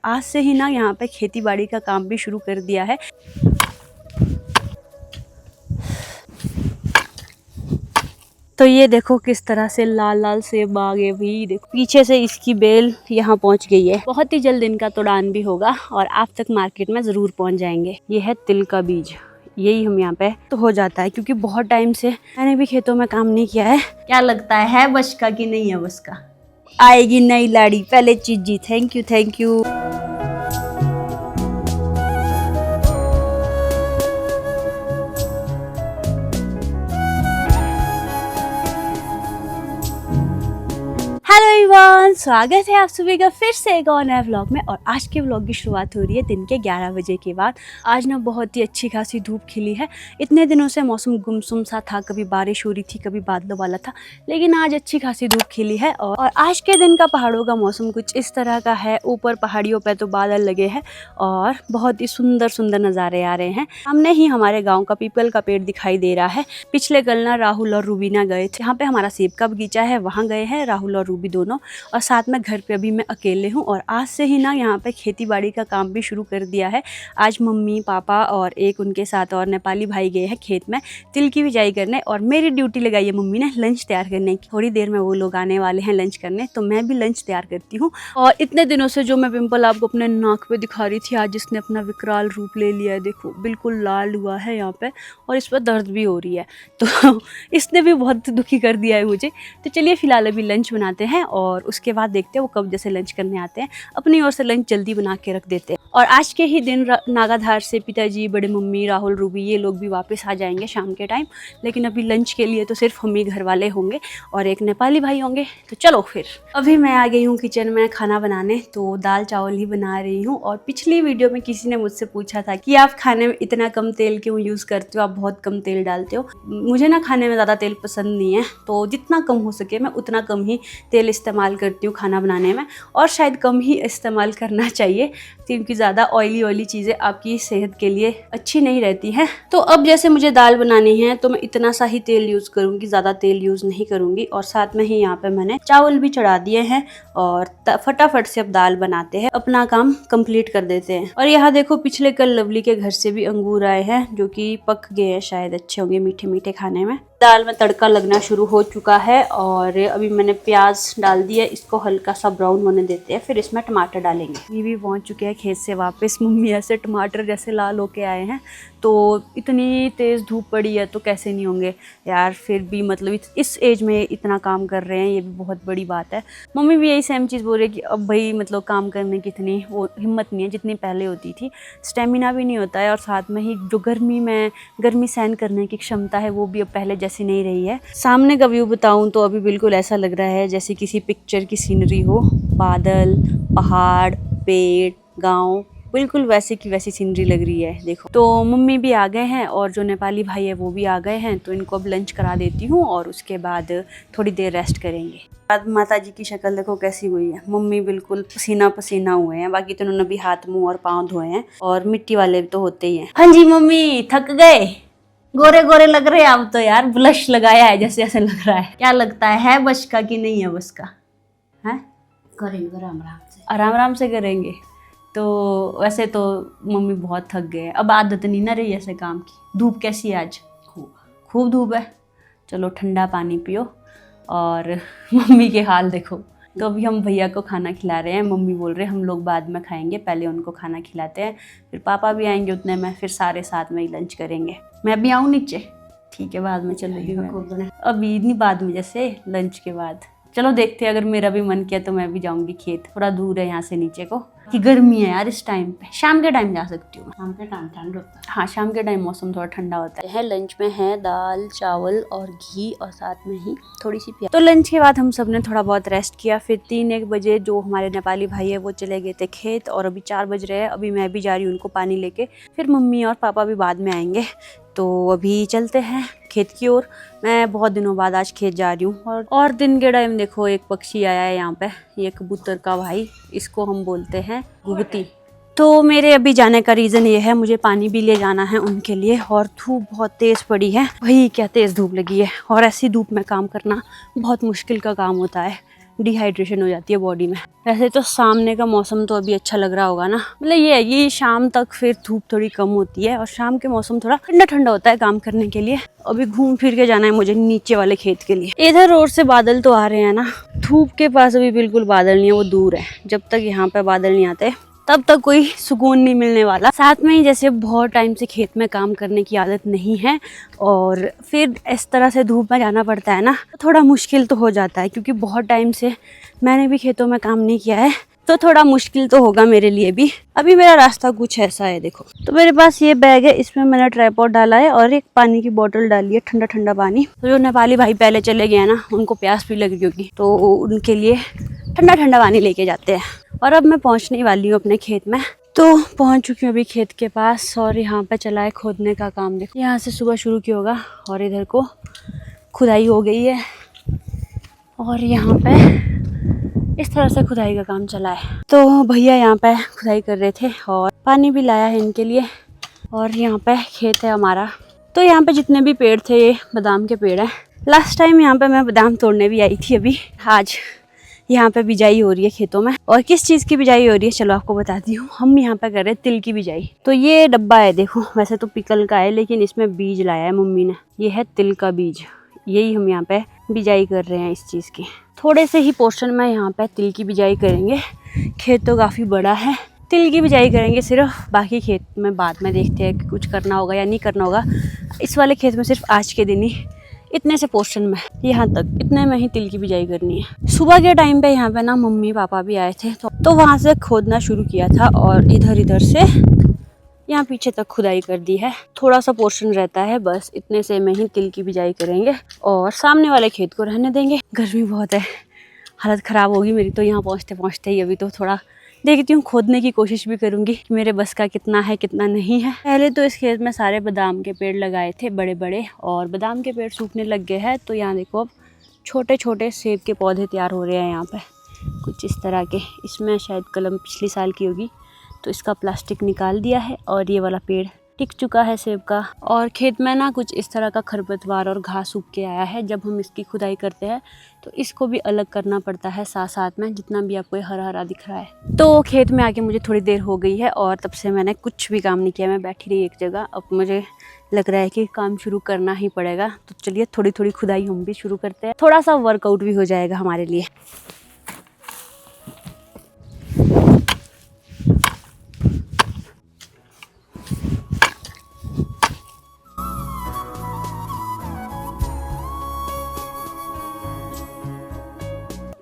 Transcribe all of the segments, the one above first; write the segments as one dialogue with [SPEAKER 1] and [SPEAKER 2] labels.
[SPEAKER 1] आज से ही ना यहाँ पे खेती बाड़ी का काम भी शुरू कर दिया है। तो ये देखो किस तरह से लाल लाल सेब आ गए भी, देखो पीछे से इसकी बेल यहाँ पहुँच गई है। बहुत ही जल्द इनका तोड़ान भी होगा और आप तक मार्केट में जरूर पहुँच जाएंगे। ये है तिल का बीज, यही हम यहाँ पे तो हो जाता है क्योंकि बहुत टाइम से मैंने भी खेतों में काम नहीं किया है। क्या लगता है बस का कि नहीं है बस का? आएगी नई लाड़ी पहले चीज जी। Thank you thank you. Hello everyone, स्वागत है आप सभी का फिर से एक और नए व्लॉग में। और आज के व्लॉग की शुरुआत हो रही है दिन के 11 बजे के बाद। आज ना बहुत ही अच्छी खासी धूप खिली है। इतने दिनों से मौसम गुमसुम सा था, कभी बारिश हो रही थी कभी बादलों वाला था, लेकिन आज अच्छी खासी धूप खिली है। और आज के दिन का पहाड़ों का मौसम कुछ इस तरह का है। ऊपर पहाड़ियों पर तो बादल लगे हैं और बहुत ही सुंदर सुंदर नज़ारे आ रहे हैं। सामने ही हमारे गाँव का पीपल का पेड़ दिखाई दे रहा है। पिछले कल ना राहुल और रूबीना गए थे, यहाँ पे हमारा सेब का बगीचा है, वहाँ गए हैं राहुल और रूबी दोनों। और साथ में घर पे अभी मैं अकेले हूँ। और आज से ही ना यहाँ पे खेती बाड़ी का काम भी शुरू कर दिया है। आज मम्मी पापा और एक उनके साथ और नेपाली भाई गए हैं खेत में तिल की बिजाई करने। और मेरी ड्यूटी लगाई है मम्मी ने लंच तैयार करने की। थोड़ी देर में वो लोग आने वाले हैं लंच करने, तो मैं भी लंच तैयार करती हूँ। और इतने दिनों से जो मैं पिंपल आपको अपने नाक पे दिखा रही थी, आज इसने अपना विकराल रूप ले लिया है। देखो बिल्कुल लाल हुआ है यहाँ पे और इस पर दर्द भी हो रही है। तो इसने भी बहुत दुखी कर दिया है मुझे। तो चलिए फिलहाल अभी लंच बनाते हैं और उसके बाद देखते हैं वो कब जैसे लंच करने आते हैं। अपनी ओर से लंच जल्दी बना के रख देते हैं। और आज के ही दिन नागाधार से पिताजी, बड़े मम्मी, राहुल, रूबी ये लोग भी वापस आ जाएंगे शाम के टाइम। लेकिन अभी लंच के लिए तो सिर्फ हम ही घर वाले होंगे और एक नेपाली भाई होंगे। तो चलो फिर अभी मैं आ गई हूँ किचन में खाना बनाने। तो दाल चावल ही बना रही हूँ। और पिछली वीडियो में किसी ने मुझसे पूछा था कि आप खाने में इतना कम तेल क्यों यूज़ करते हो, आप बहुत कम तेल डालते हो। मुझे ना खाने में ज़्यादा तेल पसंद नहीं है, तो जितना कम हो सके मैं उतना कम ही तेल इस्तेमाल करती हूँ खाना बनाने में। और शायद कम ही इस्तेमाल करना चाहिए क्योंकि ज़्यादा ऑयली चीज़ें आपकी सेहत के लिए अच्छी नहीं रहती हैं। तो अब जैसे मुझे दाल बनानी है तो मैं इतना सा ही तेल यूज़ करूँगी, ज़्यादा तेल यूज़ नहीं करूँगी। और साथ में ही यहाँ पे मैंने चावल भी चढ़ा दिए हैं और फटाफट से अब दाल बनाते हैं, अपना काम कंप्लीट कर देते हैं। और यहाँ देखो पिछले कल लवली के घर से भी अंगूर आए हैं जो कि पक गए हैं, शायद अच्छे होंगे मीठे मीठे खाने में। दाल में तड़का लगना शुरू हो चुका है और अभी मैंने प्याज डाल दिया, इसको हल्का सा ब्राउन होने देते हैं, फिर इसमें टमाटर डालेंगे। ये भी पहुंच चुके हैं खेत से वापस। मम्मी ऐसे टमाटर जैसे लाल होके आए हैं। तो इतनी तेज़ धूप पड़ी है तो कैसे नहीं होंगे यार। फिर भी मतलब इस एज में इतना काम कर रहे हैं, ये भी बहुत बड़ी बात है। मम्मी भी यही सेम चीज़ बोल रही है कि अब भाई मतलब काम करने की इतनी वो हिम्मत नहीं है जितनी पहले होती थी, स्टेमिना भी नहीं होता है। और साथ में ही जो गर्मी सहन करने की क्षमता है वो भी अब पहले जैसी नहीं रही है। सामने का व्यू बताऊं तो अभी बिल्कुल ऐसा लग रहा है जैसे किसी पिक्चर की सीनरी हो, बादल, पहाड़, पेड़, गांव, बिल्कुल वैसे की वैसी सीनरी लग रही है। देखो तो मम्मी भी आ गए हैं और जो नेपाली भाई है वो भी आ गए हैं। तो इनको अब लंच करा देती हूँ और उसके बाद थोड़ी देर रेस्ट करेंगे। बाद माता जी की शक्ल देखो कैसी हुई है। मम्मी बिल्कुल पसीना पसीना हुए हैं, बाकी तो उन्होंने भी हाथ मुंह और पाँव धोए हैं और मिट्टी वाले तो होते ही हैं। हाँ जी मम्मी थक गए, गोरे गोरे लग रहे हैं आप तो यार। ब्लश लगाया है जैसे ऐसे लग रहा है। क्या लगता है बस का कि नहीं है बस का? है
[SPEAKER 2] करेंगे आराम आराम से,
[SPEAKER 1] आराम आराम से करेंगे। तो वैसे तो मम्मी बहुत थक गए, अब आदत नहीं ना रही ऐसे काम की। धूप कैसी है आज? खूब धूप है। चलो ठंडा पानी पियो। और मम्मी के हाल देखो। तो अभी हम भैया को खाना खिला रहे हैं। मम्मी बोल रहे हैं हम लोग बाद में खाएंगे, पहले उनको खाना खिलाते हैं, फिर पापा भी आएंगे उतने में, फिर सारे साथ में ही लंच करेंगे। मैं भी आऊँ नीचे? ठीक है बाद में चलूँगी मैं, अभी नहीं बाद में, जैसे लंच के बाद। चलो देखते हैं, अगर मेरा भी मन किया तो मैं भी जाऊंगी खेत, थोड़ा दूर है यहाँ से नीचे को। कि गर्मी है यार इस टाइम पे, शाम के टाइम जा सकती हूँ।
[SPEAKER 2] शाम के टाइम ठंड होता है।
[SPEAKER 1] हाँ शाम के टाइम मौसम थोड़ा ठंडा होता है। लंच में है दाल चावल और घी और साथ में ही थोड़ी सी प्याज। तो लंच के बाद हम सब ने थोड़ा बहुत रेस्ट किया। फिर 3-1 बजे जो हमारे नेपाली भाई है वो चले गए थे खेत और अभी 4 बज रहे हैं। अभी मैं भी जा रही हूँ उनको पानी लेके, फिर मम्मी और पापा भी बाद में आएंगे। तो अभी चलते हैं खेत की ओर। मैं बहुत दिनों बाद आज खेत जा रही हूँ। और दिन के टाइम देखो एक पक्षी आया है यहाँ पे, ये कबूतर का भाई, इसको हम बोलते हैं घुघुती। तो मेरे अभी जाने का रीज़न ये है, मुझे पानी भी ले जाना है उनके लिए। और धूप बहुत तेज़ पड़ी है, वही क्या तेज़ धूप लगी है। और ऐसी धूप में काम करना बहुत मुश्किल का काम होता है। डिहाइड्रेशन हो जाती है बॉडी में। वैसे तो सामने का मौसम तो अभी अच्छा लग रहा होगा ना, मतलब ये है कि शाम तक फिर धूप थोड़ी कम होती है और शाम के मौसम थोड़ा ठंडा ठंडा होता है काम करने के लिए। अभी घूम फिर के जाना है मुझे नीचे वाले खेत के लिए। इधर रोड से बादल तो आ रहे हैं ना, धूप के पास अभी बिल्कुल बादल नहीं है, वो दूर है। जब तक यहाँ पे बादल नहीं आते तब तक कोई सुकून नहीं मिलने वाला। साथ में ही जैसे बहुत टाइम से खेत में काम करने की आदत नहीं है और फिर इस तरह से धूप में जाना पड़ता है ना, तो थोड़ा मुश्किल तो हो जाता है, क्योंकि बहुत टाइम से मैंने भी खेतों में काम नहीं किया है, तो थोड़ा मुश्किल तो होगा मेरे लिए भी। अभी मेरा रास्ता कुछ ऐसा है, देखो। तो मेरे पास ये बैग है, इसमें मैंने ट्राइपॉड डाला है और एक पानी की बोतल डाली है, ठंडा ठंडा पानी। तो जो नेपाली भाई पहले चले गए ना, उनको प्यास भी लगी होगी, तो उनके लिए ठंडा ठंडा पानी लेके जाते हैं। और अब मैं पहुंचने वाली हूँ अपने खेत में, तो पहुंच चुकी हूँ अभी खेत के पास। और यहाँ पे चला है खोदने का काम। देखो यहाँ से सुबह शुरू किया होगा और इधर को खुदाई हो गई है और यहाँ पे इस तरह से खुदाई का काम चला है। तो भैया यहाँ पे खुदाई कर रहे थे और पानी भी लाया है इनके लिए। और यहाँ पे खेत है हमारा। तो यहाँ पे जितने भी पेड़ थे ये बादाम के पेड़ हैं। लास्ट टाइम यहाँ पे मैं बादाम तोड़ने भी आई थी। अभी आज यहाँ पे बिजाई हो रही है खेतों में। और किस चीज़ की बिजाई हो रही है चलो आपको बताती हूँ। हम यहाँ पे कर रहे हैं तिल की बिजाई। तो ये डब्बा है, देखो वैसे तो पिकल का है लेकिन इसमें बीज लाया है मम्मी ने। ये है तिल का बीज, यही हम यहाँ पे बिजाई कर रहे हैं इस चीज़ की। थोड़े से ही पोर्शन में यहाँ पे तिल की बिजाई करेंगे। खेत तो काफ़ी बड़ा है, तिल की बिजाई करेंगे सिर्फ। बाकी खेत में बाद में देखते हैं कि कुछ करना होगा या नहीं करना होगा। इस वाले खेत में सिर्फ आज के दिन ही इतने से पोर्शन में, यहाँ तक इतने में ही तिल की बिजाई करनी है। सुबह के टाइम पे यहाँ पे ना मम्मी पापा भी आए थे, तो वहाँ से खोदना शुरू किया था और इधर से यहाँ पीछे तक खुदाई कर दी है। थोड़ा सा पोर्शन रहता है, बस इतने से में ही तिल की बिजाई करेंगे और सामने वाले खेत को रहने देंगे। गर्मी बहुत है, हालत ख़राब होगी मेरी तो यहाँ पहुँचते पहुँचते ही। अभी तो थोड़ा देखती हूँ, खोदने की कोशिश भी करूँगी कि मेरे बस का कितना है कितना नहीं है। पहले तो इस खेत में सारे बादाम के पेड़ लगाए थे बड़े बड़े, और बादाम के पेड़ सूखने लग गए हैं। तो यहाँ देखो अब छोटे छोटे सेब के पौधे तैयार हो रहे हैं यहाँ पे, कुछ इस तरह के। इसमें शायद कलम पिछले साल की होगी, तो इसका प्लास्टिक निकाल दिया है और ये वाला पेड़ टिक चुका है सेब का। और खेत में ना कुछ इस तरह का खरपतवार और घास उग के आया है। जब हम इसकी खुदाई करते हैं तो इसको भी अलग करना पड़ता है साथ साथ में, जितना भी आपको हरा हरा दिख रहा है। तो खेत में आके मुझे थोड़ी देर हो गई है और तब से मैंने कुछ भी काम नहीं किया, मैं बैठी रही एक जगह। अब मुझे लग रहा है कि काम शुरू करना ही पड़ेगा। तो चलिए थोड़ी थोड़ी खुदाई हम भी शुरू करते हैं, थोड़ा सा वर्कआउट भी हो जाएगा हमारे लिए।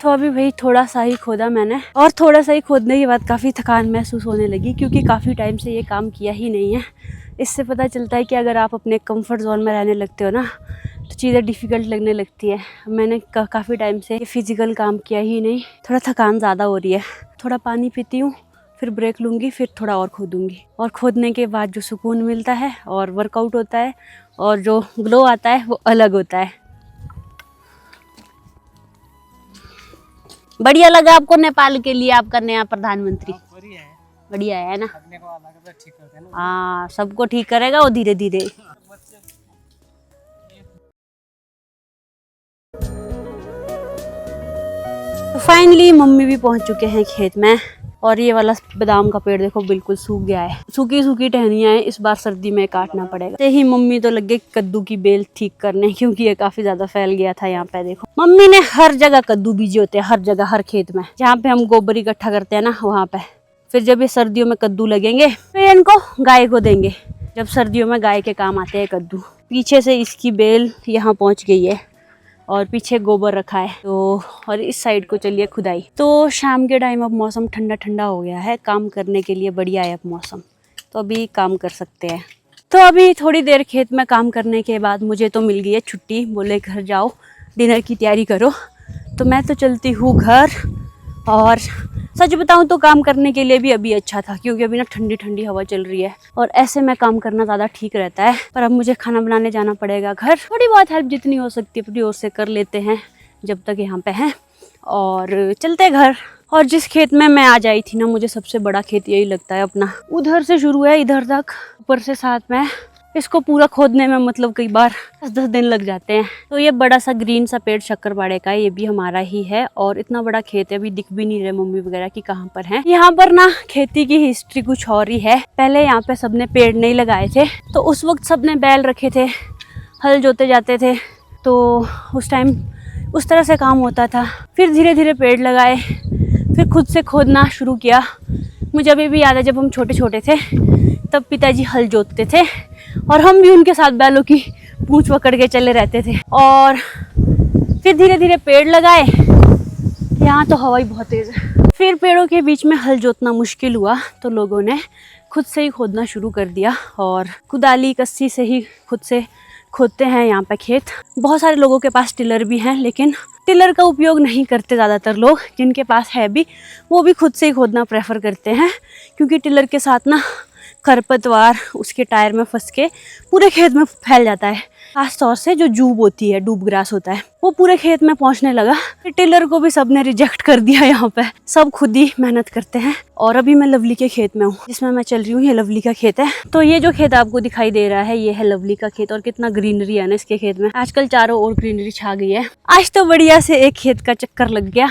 [SPEAKER 1] तो अभी भाई थोड़ा सा ही खोदा मैंने, और थोड़ा सा ही खोदने के बाद काफ़ी थकान महसूस होने लगी, क्योंकि काफ़ी टाइम से ये काम किया ही नहीं है। इससे पता चलता है कि अगर आप अपने कंफर्ट जोन में रहने लगते हो ना, तो चीज़ें डिफ़िकल्ट लगने लगती है। मैंने काफ़ी टाइम से फिज़िकल काम किया ही नहीं, थोड़ा थकान ज़्यादा हो रही है। थोड़ा पानी पीती हूँ, फिर ब्रेक लूँगी, फिर थोड़ा और खोदूँगी। और खोदने के बाद जो सुकून मिलता है और वर्कआउट होता है और जो ग्लो आता है वो अलग होता है। बढ़िया लगा आपको नेपाल के लिए आपका नया प्रधानमंत्री? बढ़िया है ना? हाँ, सबको ठीक करेगा वो धीरे धीरे। तो फाइनली मम्मी भी पहुंच चुके हैं खेत में। और ये वाला बादाम का पेड़ देखो बिल्कुल सूख गया है, सूखी सूखी टहनियाँ हैं, इस बार सर्दी में काटना पड़ेगा। ही मम्मी तो लग गई कद्दू की बेल ठीक करने, क्योंकि ये काफी ज्यादा फैल गया था। यहाँ पे देखो मम्मी ने हर जगह कद्दू बीजे होते हैं, हर जगह, हर खेत में। जहाँ पे हम गोबर इकट्ठा करते हैं ना, वहाँ पे। फिर जब ये सर्दियों में कद्दू लगेंगे फिर इनको गाय को देंगे, जब सर्दियों में गाय के काम आते हैं कद्दू। पीछे से इसकी बेल यहाँ पहुँच गई है और पीछे गोबर रखा है। तो और इस साइड को चलिए खुदाई। तो शाम के टाइम अब मौसम ठंडा ठंडा हो गया है, काम करने के लिए बढ़िया है अब मौसम, तो अभी काम कर सकते हैं। तो अभी थोड़ी देर खेत में काम करने के बाद मुझे तो मिल गई है छुट्टी, बोले घर जाओ डिनर की तैयारी करो। तो मैं तो चलती हूँ घर। और सच बताऊँ तो काम करने के लिए भी अभी अच्छा था, क्योंकि अभी ना ठंडी ठंडी हवा चल रही है और ऐसे में काम करना ज़्यादा ठीक रहता है। पर अब मुझे खाना बनाने जाना पड़ेगा घर। थोड़ी बहुत हेल्प जितनी हो सकती है अपनी ओर से कर लेते हैं जब तक यहाँ पे हैं, और चलते घर। और जिस खेत में मैं आज आई थी ना, मुझे सबसे बड़ा खेत यही लगता है अपना। उधर से शुरू है इधर तक, ऊपर से साथ में इसको पूरा खोदने में मतलब कई बार 10-10 दिन लग जाते हैं। तो ये बड़ा सा ग्रीन सा पेड़ शक्करबाड़े का है, ये भी हमारा ही है और इतना बड़ा खेत है, अभी दिख भी नहीं रहे मम्मी वगैरह की कहाँ पर है। यहाँ पर ना खेती की हिस्ट्री कुछ और ही है। पहले यहाँ पे सबने पेड़ नहीं लगाए थे, तो उस वक्त सबने बैल रखे थे, हल जोते जाते थे, तो उस टाइम उस तरह से काम होता था। फिर धीरे धीरे पेड़ लगाए, फिर खुद से खोदना शुरू किया। मुझे अभी भी याद है जब हम छोटे छोटे थे तब पिताजी हल जोतते थे और हम भी उनके साथ बैलों की पूंछ पकड़ के चले रहते थे। और फिर धीरे धीरे पेड़ लगाए। यहाँ तो हवा ही बहुत तेज है। फिर पेड़ों के बीच में हल जोतना मुश्किल हुआ तो लोगों ने खुद से ही खोदना शुरू कर दिया और कुदाली कस्सी से ही खुद से खोदते हैं यहाँ पे खेत। बहुत सारे लोगों के पास टिलर भी हैं, लेकिन टिलर का उपयोग नहीं करते ज़्यादातर लोग। जिनके पास है भी वो भी खुद से ही खोदना प्रेफर करते हैं, क्योंकि टिलर के साथ ना खरपतवार उसके टायर में फंस के पूरे खेत में फैल जाता है। खास तौर से जो जूब होती है, डूब ग्रास होता है, वो पूरे खेत में पहुंचने लगा। टिलर को भी सबने रिजेक्ट कर दिया। यहाँ पे सब खुद ही मेहनत करते हैं। और अभी मैं लवली के खेत में हूँ, जिसमें मैं चल रही हूँ। ये लवली का खेत है। तो ये जो खेत आपको दिखाई दे रहा है, ये है लवली का खेत। और कितना ग्रीनरी है ना इसके खेत में। आजकल चारों ओर ग्रीनरी छा गई है। आज तो बढ़िया से एक खेत का चक्कर लग गया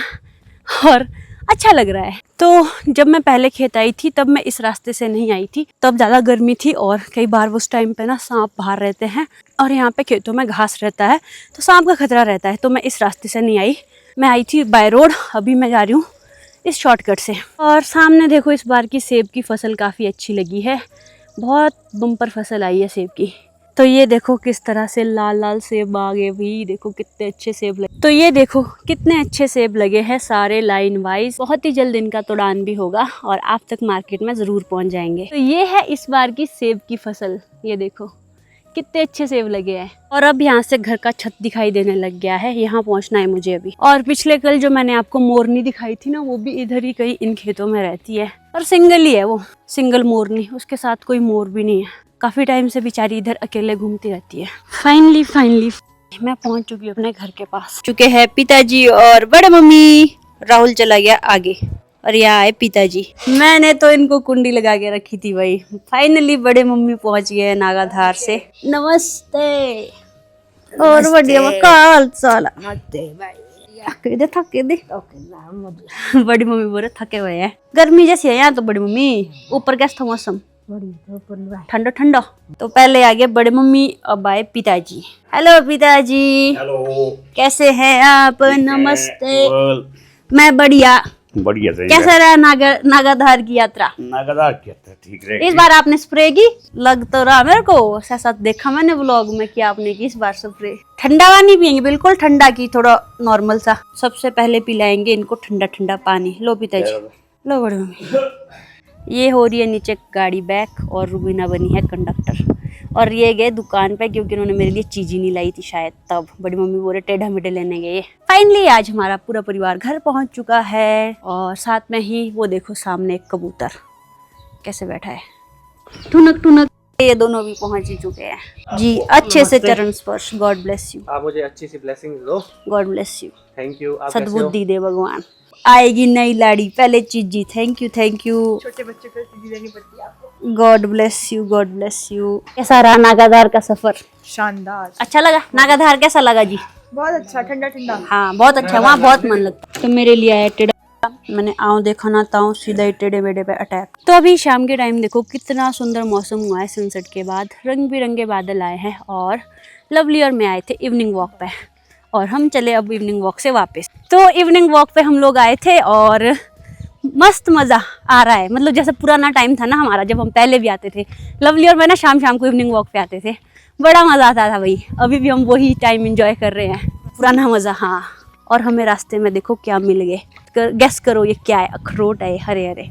[SPEAKER 1] और अच्छा लग रहा है। तो जब मैं पहले खेत आई थी तब मैं इस रास्ते से नहीं आई थी, तब ज़्यादा गर्मी थी और कई बार उस टाइम पे ना सांप बाहर रहते हैं और यहाँ पे खेतों में घास रहता है, तो सांप का खतरा रहता है। तो मैं इस रास्ते से नहीं आई, मैं आई थी बाय रोड। अभी मैं जा रही हूँ इस शॉर्टकट से। और सामने देखो, इस बार की सेब की फसल काफ़ी अच्छी लगी है। बहुत बम्पर फसल आई है सेब की। तो ये देखो किस तरह से लाल लाल सेब आ गए भी। देखो कितने अच्छे सेब लगे। तो ये देखो कितने अच्छे सेब लगे हैं, सारे लाइन वाइज। बहुत ही जल्द इनका तोड़ान भी होगा और आप तक मार्केट में ज़रूर पहुंच जाएंगे। तो ये है इस बार की सेब की फसल। ये देखो कितने अच्छे सेब लगे हैं। और अब यहाँ से घर का छत दिखाई देने लग गया है। यहाँ पहुँचना है मुझे अभी। और पिछले कल जो मैंने आपको मोरनी दिखाई थी ना, वो भी इधर ही कहीं इन खेतों में रहती है। और सिंगल ही है वो, सिंगल मोरनी, उसके साथ कोई मोर भी नहीं है। काफ़ी टाइम से बेचारी इधर अकेले घूमती रहती है। फाइनली मैं पहुंच चुकी हूँ अपने घर के पास। चुके हैं पिताजी और बड़े मम्मी। राहुल चला गया आगे और यहाँ आए पिताजी। मैंने तो इनको कुंडी लगा के रखी थी भाई। फाइनली बड़े मम्मी पहुंच गए नागाधार से। नमस्ते। और बढ़िया काल साला थके दे। बड़ी मम्मी बोले थके हुए हैं, गर्मी जैसी है यहाँ तो। बड़ी मम्मी ऊपर कैसा था मौसम? ठंडा ठंडा। तो पहले आ गए बड़े मम्मी, अब आए पिताजी। हेलो पिताजी।
[SPEAKER 3] हेलो,
[SPEAKER 1] कैसे हैं आप? नमस्ते। मैं बढ़िया
[SPEAKER 3] सही
[SPEAKER 1] कैसा रहा नागाधार की यात्रा?
[SPEAKER 3] नागाधार की यात्रा ठीक रहे।
[SPEAKER 1] इस बार आपने स्प्रे की? लग तो रहा मेरे को, ऐसा देखा मैंने व्लॉग में कि आपने की इस बार स्प्रे। ठंडा पानी पियेंगे? बिल्कुल ठंडा की, थोड़ा नॉर्मल सा। सबसे पहले पिलाएंगे इनको ठंडा ठंडा पानी। लो पिताजी, लो बड़े मम्मी। ये हो रही है नीचे गाड़ी बैक और रुबीना बनी है कंडक्टर। और ये गए दुकान पे क्योंकि उन्होंने मेरे लिए चीज़ ही नहीं लाई थी शायद, तब बड़ी मम्मी बोले टेढ़ा मेढ़े लेने गए। फाइनली आज हमारा पूरा परिवार घर पहुंच चुका है। और साथ में ही वो देखो सामने एक कबूतर कैसे बैठा है, ठुनक ठुनक। ये दोनों भी पहुंच ही चुके हैं जी। अच्छे से चरण स्पर्श। God bless you.
[SPEAKER 4] आप मुझे अच्छी सी ब्लेसिंग दो।
[SPEAKER 1] God bless you.
[SPEAKER 4] Thank you. आप
[SPEAKER 1] सद्बुद्धि दे भगवान। आएगी नई लाड़ी, पहले चीज जी। Thank you thank you.
[SPEAKER 4] छोटे बच्चे को चीज़ देनी पड़ती है आपको।
[SPEAKER 1] God bless you, God bless you. कैसा रहा नागाधार का सफर?
[SPEAKER 4] शानदार,
[SPEAKER 1] अच्छा लगा? नागाधार कैसा लगा जी?
[SPEAKER 4] बहुत अच्छा, ठंडा ठंडा।
[SPEAKER 1] हाँ बहुत अच्छा, वहाँ बहुत मन लगता। तो मेरे लिए आया टेढ़ा। मैंने आऊँ देखा ना ताऊँ, सीधा ही टेढ़े बेढ़े पे अटैक। तो अभी शाम के टाइम देखो कितना सुंदर मौसम हुआ है। सनसेट के बाद रंग बिरंगे बादल आए हैं और लवली और मैं आए थे इवनिंग वॉक पे। और हम चले अब इवनिंग वॉक से वापस। तो इवनिंग वॉक पे हम लोग आए थे और मस्त मज़ा आ रहा है। मतलब जैसे पुराना टाइम था ना हमारा, जब हम पहले भी आते थे। लवली और मैं ना शाम शाम को इवनिंग वॉक पे आते थे, बड़ा मज़ा आता था भाई। अभी भी हम वही टाइम एंजॉय कर रहे हैं, पुराना मज़ा। हाँ, और हमें रास्ते में देखो क्या मिल गए। गेस करो ये क्या है? अखरोट है हरे हरे।